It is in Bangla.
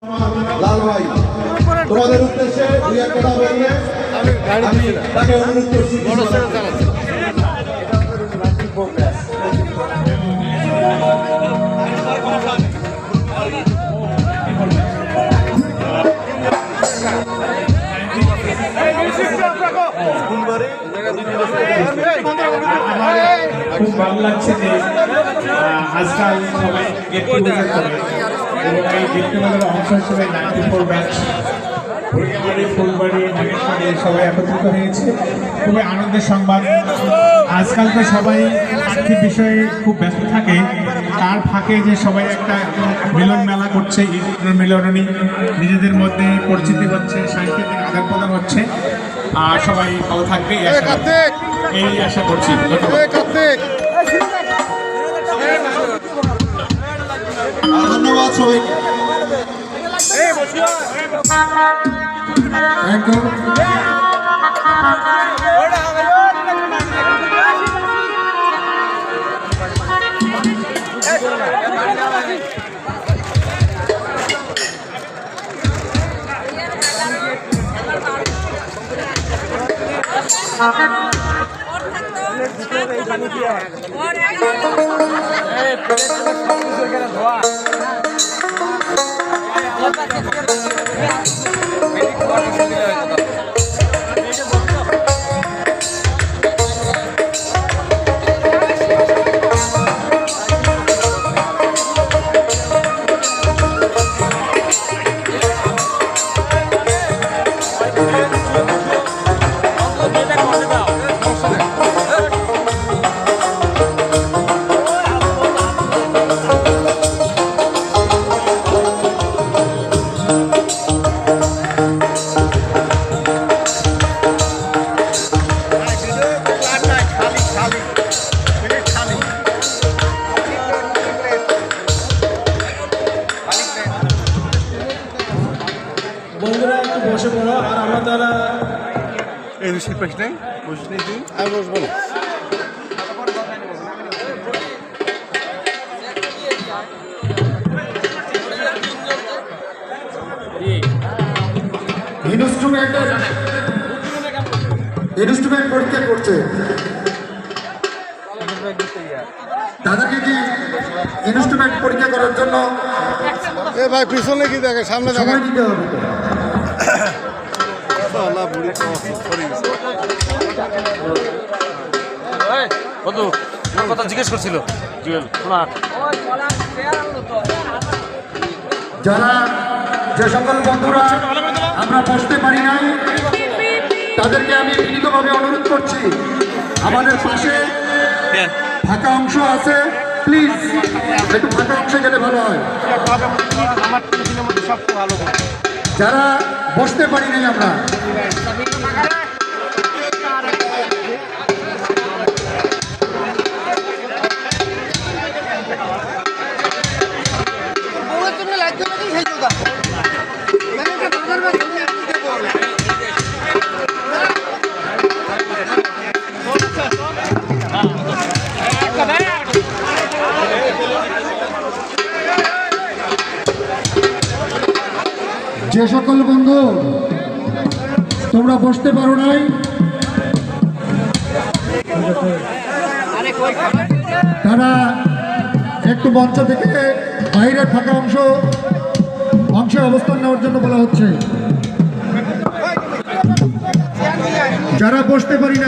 লাল ভাই তোমাদের উদ্দেশ্যে দুই এক কথা বললে আমি তাকে অনুরোধ করছি। খুব ভালো লাগছে যে আজকাল সবাই গেট টুগেদার করে এবং এই গেট টুগেদারের অংশ হিসেবে 94 ব্যাচ হরিয়াবাড়ি, ফুলবাড়ি, নাগেশবাড়ি সবাই একত্রিত হয়েছে। খুবই আনন্দের সংবাদ। আজকাল তো সবাই আর্থিক বিষয়ে খুব ব্যস্ত থাকে, তার ফাঁকে যে সবাই একটা মিলন মেলা করছে, ঈদের মিলনী, নিজেদের মধ্যে পরিচিতি হচ্ছে, সাংস্কৃতিক আদান প্রদান হচ্ছে। আর সবাই ভালো থাকবে এই আশা করছি। ধন্যবাদ সবাইকে। বন্ধুরা একটু বসে পড়ো। আর আমার দ্বারা এই ঋষির পাশ নেই, বসে নেই তুই, আমি বসবো না। ইনস্ট্রুমেন্ট পরীক্ষা করছে, তাদেরকে কি ইনস্ট্রুমেন্ট পরীক্ষা করার জন্য এ ভাই পিছনে কি দেখে, সামনে দেখে সময় দিতে হবে। বন্ধু তোমার কথা জিজ্ঞেস করছিল জুয়েল শোনা। যারা যে সকল বন্ধুরা আমরা বসতে পারি নাই তাদেরকে আমি বিনীতভাবে অনুরোধ করছি, আমাদের পাশে ফাঁকা অংশ আছে, প্লিজ একটু ফাঁকা অংশে গেলে ভালো হয়। যারা বসতে পারি নাই আমরা যে সকল বন্ধু তোমরা বসতে পারো নাই তারা একটু মঞ্চ থেকে বাইরের ফাঁকা অংশে অবস্থান নেওয়ার জন্য বলা হচ্ছে। যারা বসতে পারি না